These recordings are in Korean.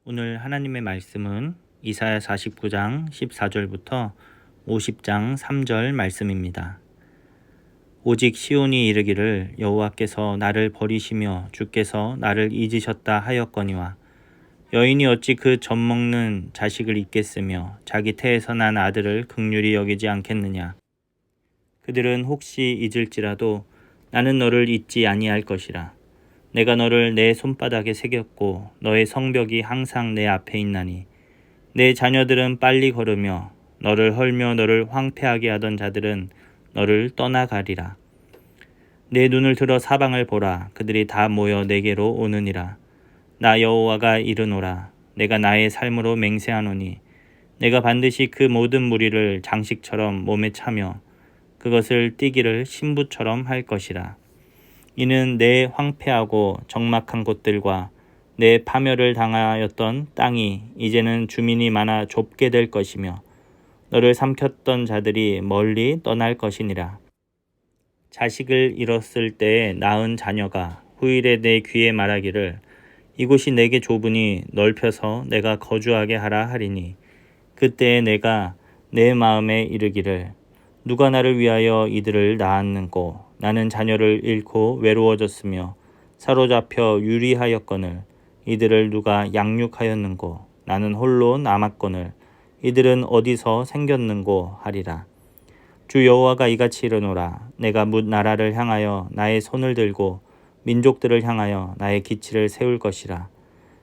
오늘 하나님의 말씀은 이사야 49장 14절부터 50장 3절 말씀입니다. 오직 시온이 이르기를 여호와께서 나를 버리시며 주께서 나를 잊으셨다 하였거니와 여인이 어찌 그 젖먹는 자식을 잊겠으며 자기 태에서 난 아들을 긍휼히 여기지 않겠느냐. 그들은 혹시 잊을지라도 나는 너를 잊지 아니할 것이라. 내가 너를 내 손바닥에 새겼고 너의 성벽이 항상 내 앞에 있나니 내 자녀들은 빨리 걸으며 너를 헐며 너를 황폐하게 하던 자들은 너를 떠나가리라. 내 눈을 들어 사방을 보라. 그들이 다 모여 내게로 오느니라. 나 여호와가 이르노라. 내가 나의 삶으로 맹세하노니 내가 반드시 그 모든 무리를 장식처럼 몸에 차며 그것을 띠기를 신부처럼 할 것이라. 이는 내 황폐하고 적막한 곳들과 내 파멸을 당하였던 땅이 이제는 주민이 많아 좁게 될 것이며 너를 삼켰던 자들이 멀리 떠날 것이니라. 자식을 잃었을 때에 낳은 자녀가 후일에 내 귀에 말하기를 이곳이 내게 좁으니 넓혀서 내가 거주하게 하라 하리니 그때에 내가 내 마음에 이르기를 누가 나를 위하여 이들을 낳았는고 나는 자녀를 잃고 외로워졌으며 사로잡혀 유리하였거늘 이들을 누가 양육하였는고 나는 홀로 남았거늘 이들은 어디서 생겼는고 하리라. 주 여호와가 이같이 이르노라. 내가 뭇 나라를 향하여 나의 손을 들고 민족들을 향하여 나의 기치를 세울 것이라.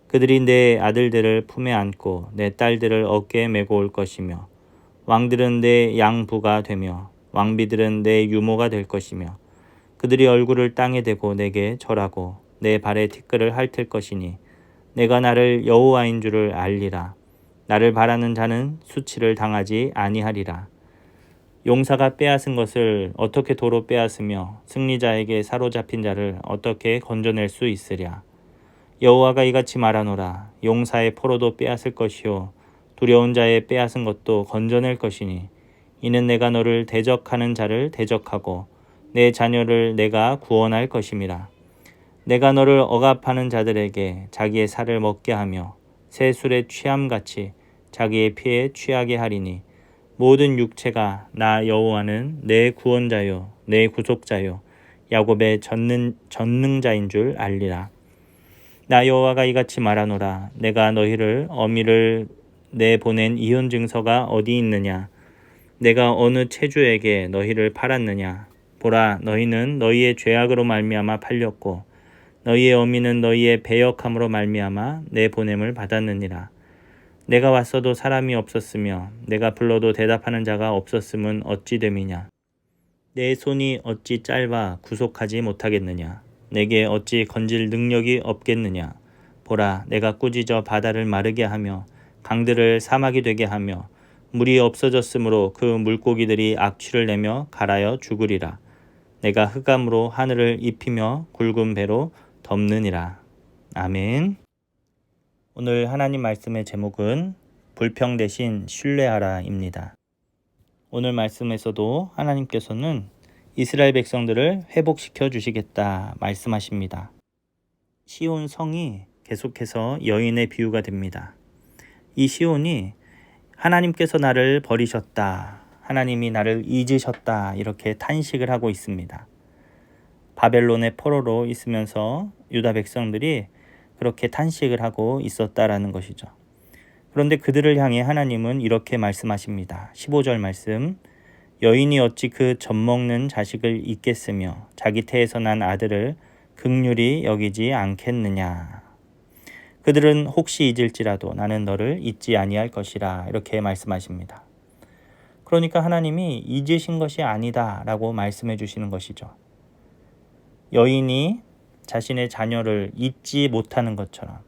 그들이 내 아들들을 품에 안고 내 딸들을 어깨에 메고 올 것이며 왕들은 내 양부가 되며 왕비들은 내 유모가 될 것이며 그들이 얼굴을 땅에 대고 내게 절하고 내 발에 티끌을 핥을 것이니 내가 나를 여호와인 줄을 알리라. 나를 바라는 자는 수치를 당하지 아니하리라. 용사가 빼앗은 것을 어떻게 도로 빼앗으며 승리자에게 사로잡힌 자를 어떻게 건져낼 수 있으랴. 여호와가 이같이 말하노라. 용사의 포로도 빼앗을 것이요 두려운 자의 빼앗은 것도 건져낼 것이니 이는 내가 너를 대적하는 자를 대적하고 내 자녀를 내가 구원할 것임이라. 내가 너를 억압하는 자들에게 자기의 살을 먹게 하며 새 술에 취함같이 자기의 피에 취하게 하리니 모든 육체가 나 여호와는 내 구원자요 내 구속자요 야곱의 전능자인 줄 알리라. 나 여호와가 이같이 말하노라. 내가 너희를 어미를 내보낸 이혼 증서가 어디 있느냐. 내가 어느 체주에게 너희를 팔았느냐. 보라, 너희는 너희의 죄악으로 말미암아 팔렸고 너희의 어미는 너희의 배역함으로 말미암아 내 보냄을 받았느니라. 내가 왔어도 사람이 없었으며 내가 불러도 대답하는 자가 없었음은 어찌 됨이냐. 내 손이 어찌 짧아 구속하지 못하겠느냐. 내게 어찌 건질 능력이 없겠느냐. 보라, 내가 꾸짖어 바다를 마르게 하며 강들을 사막이 되게 하며 물이 없어졌으므로 그 물고기들이 악취를 내며 갈아여 죽으리라. 내가 흑암으로 하늘을 입히며 굵은 배로 덮느니라. 아멘. 오늘 하나님 말씀의 제목은 불평 대신 신뢰하라입니다. 오늘 말씀에서도 하나님께서는 이스라엘 백성들을 회복시켜 주시겠다 말씀하십니다. 시온 성이 계속해서 여인의 비유가 됩니다. 이 시온이 하나님께서 나를 버리셨다. 하나님이 나를 잊으셨다. 이렇게 탄식을 하고 있습니다. 바벨론의 포로로 있으면서 유다 백성들이 그렇게 탄식을 하고 있었다라는 것이죠. 그런데 그들을 향해 하나님은 이렇게 말씀하십니다. 15절 말씀. 여인이 어찌 그 젖먹는 자식을 잊겠으며 자기 태에서 난 아들을 긍휼히 여기지 않겠느냐. 그들은 혹시 잊을지라도 나는 너를 잊지 아니할 것이라. 이렇게 말씀하십니다. 그러니까 하나님이 잊으신 것이 아니다 라고 말씀해 주시는 것이죠. 여인이 자신의 자녀를 잊지 못하는 것처럼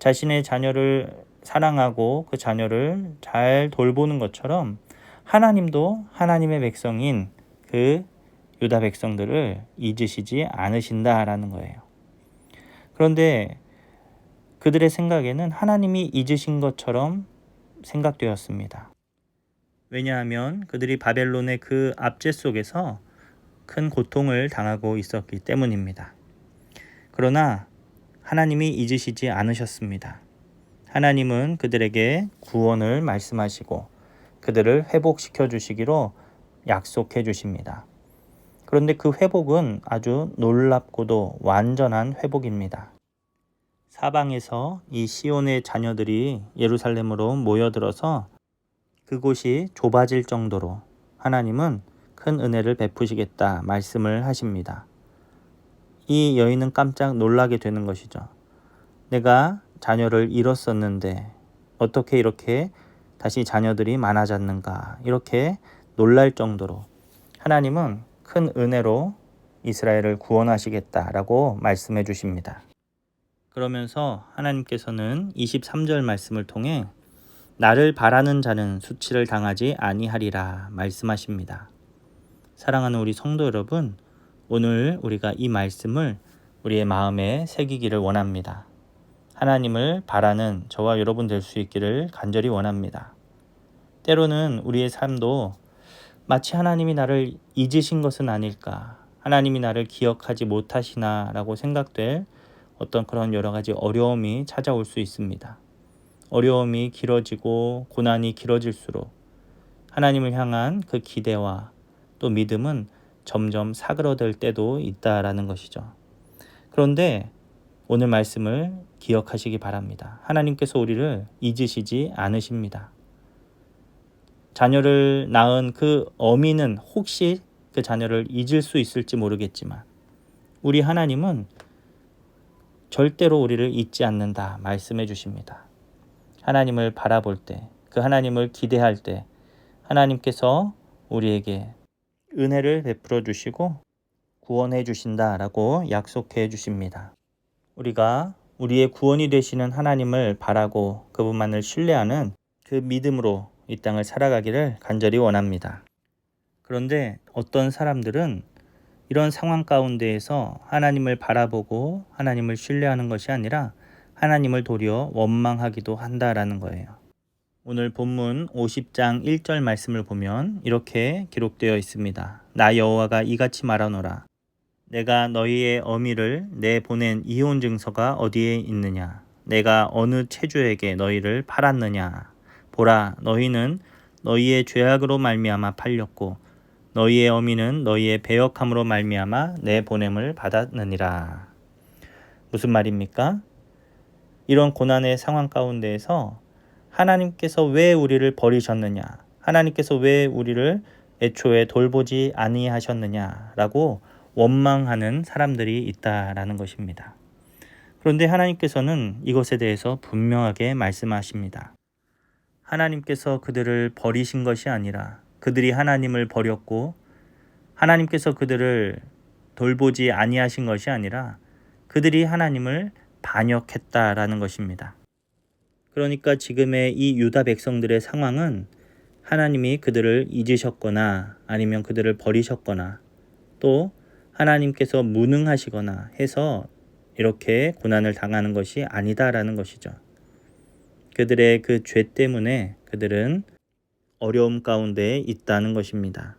자신의 자녀를 사랑하고 그 자녀를 잘 돌보는 것처럼 하나님도 하나님의 백성인 그 유다 백성들을 잊으시지 않으신다라는 거예요. 그런데 그들의 생각에는 하나님이 잊으신 것처럼 생각되었습니다. 왜냐하면 그들이 바벨론의 그 압제 속에서 큰 고통을 당하고 있었기 때문입니다. 그러나 하나님이 잊으시지 않으셨습니다. 하나님은 그들에게 구원을 말씀하시고 그들을 회복시켜 주시기로 약속해 주십니다. 그런데 그 회복은 아주 놀랍고도 완전한 회복입니다. 사방에서 이 시온의 자녀들이 예루살렘으로 모여들어서 그곳이 좁아질 정도로 하나님은 큰 은혜를 베푸시겠다 말씀을 하십니다. 이 여인은 깜짝 놀라게 되는 것이죠. 내가 자녀를 잃었었는데 어떻게 이렇게 다시 자녀들이 많아졌는가, 이렇게 놀랄 정도로 하나님은 큰 은혜로 이스라엘을 구원하시겠다라고 말씀해 주십니다. 그러면서 하나님께서는 23절 말씀을 통해 나를 바라는 자는 수치를 당하지 아니하리라 말씀하십니다. 사랑하는 우리 성도 여러분, 오늘 우리가 이 말씀을 우리의 마음에 새기기를 원합니다. 하나님을 바라는 저와 여러분 될 수 있기를 간절히 원합니다. 때로는 우리의 삶도 마치 하나님이 나를 잊으신 것은 아닐까, 하나님이 나를 기억하지 못하시나 라고 생각될 어떤 그런 여러 가지 어려움이 찾아올 수 있습니다. 어려움이 길어지고 고난이 길어질수록 하나님을 향한 그 기대와 또 믿음은 점점 사그러들 때도 있다라는 것이죠. 그런데 오늘 말씀을 기억하시기 바랍니다. 하나님께서 우리를 잊으시지 않으십니다. 자녀를 낳은 그 어미는 혹시 그 자녀를 잊을 수 있을지 모르겠지만 우리 하나님은 절대로 우리를 잊지 않는다 말씀해 주십니다. 하나님을 바라볼 때, 그 하나님을 기대할 때 하나님께서 우리에게 은혜를 베풀어 주시고 구원해 주신다라고 약속해 주십니다. 우리가 우리의 구원이 되시는 하나님을 바라고 그분만을 신뢰하는 그 믿음으로 이 땅을 살아가기를 간절히 원합니다. 그런데 어떤 사람들은 이런 상황 가운데에서 하나님을 바라보고 하나님을 신뢰하는 것이 아니라 하나님을 도리어 원망하기도 한다라는 거예요. 오늘 본문 50장 1절 말씀을 보면 이렇게 기록되어 있습니다. 나 여호와가 이같이 말하노라. 내가 너희의 어미를 내보낸 이혼 증서가 어디에 있느냐? 내가 어느 체주에게 너희를 팔았느냐? 보라, 너희는 너희의 죄악으로 말미암아 팔렸고 너희의 어미는 너희의 배역함으로 말미암아 내 보냄을 받았느니라. 무슨 말입니까? 이런 고난의 상황 가운데에서 하나님께서 왜 우리를 버리셨느냐? 하나님께서 왜 우리를 애초에 돌보지 아니하셨느냐라고 원망하는 사람들이 있다라는 것입니다. 그런데 하나님께서는 이것에 대해서 분명하게 말씀하십니다. 하나님께서 그들을 버리신 것이 아니라 그들이 하나님을 버렸고 하나님께서 그들을 돌보지 아니하신 것이 아니라 그들이 하나님을 반역했다라는 것입니다. 그러니까 지금의 이 유다 백성들의 상황은 하나님이 그들을 잊으셨거나 아니면 그들을 버리셨거나 또 하나님께서 무능하시거나 해서 이렇게 고난을 당하는 것이 아니다라는 것이죠. 그들의 그 죄 때문에 그들은 어려움 가운데 있다는 것입니다.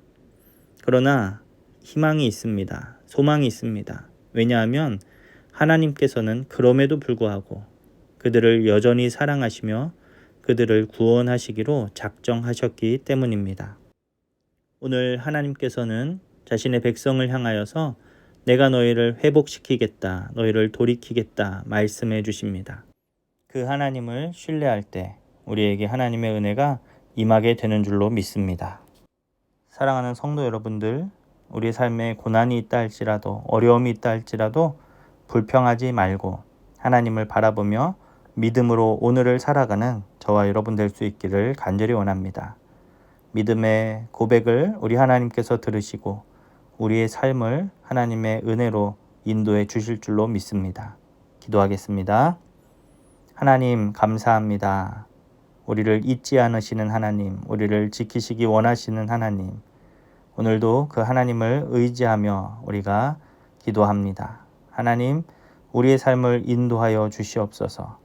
그러나 희망이 있습니다. 소망이 있습니다. 왜냐하면 하나님께서는 그럼에도 불구하고 그들을 여전히 사랑하시며 그들을 구원하시기로 작정하셨기 때문입니다. 오늘 하나님께서는 자신의 백성을 향하여서 내가 너희를 회복시키겠다, 너희를 돌이키겠다 말씀해 주십니다. 그 하나님을 신뢰할 때 우리에게 하나님의 은혜가 임하게 되는 줄로 믿습니다. 사랑하는 성도 여러분들, 우리 삶에 고난이 있다 할지라도 어려움이 있다 할지라도 불평하지 말고 하나님을 바라보며 믿음으로 오늘을 살아가는 저와 여러분 될 수 있기를 간절히 원합니다. 믿음의 고백을 우리 하나님께서 들으시고 우리의 삶을 하나님의 은혜로 인도해 주실 줄로 믿습니다. 기도하겠습니다. 하나님 감사합니다. 우리를 잊지 않으시는 하나님, 우리를 지키시기 원하시는 하나님, 오늘도 그 하나님을 의지하며 우리가 기도합니다. 하나님, 우리의 삶을 인도하여 주시옵소서.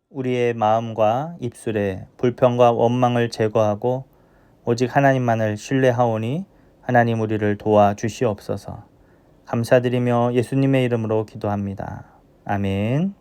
우리의 마음과 입술에 불평과 원망을 제거하고 오직 하나님만을 신뢰하오니 하나님 우리를 도와주시옵소서. 감사드리며 예수님의 이름으로 기도합니다. 아멘.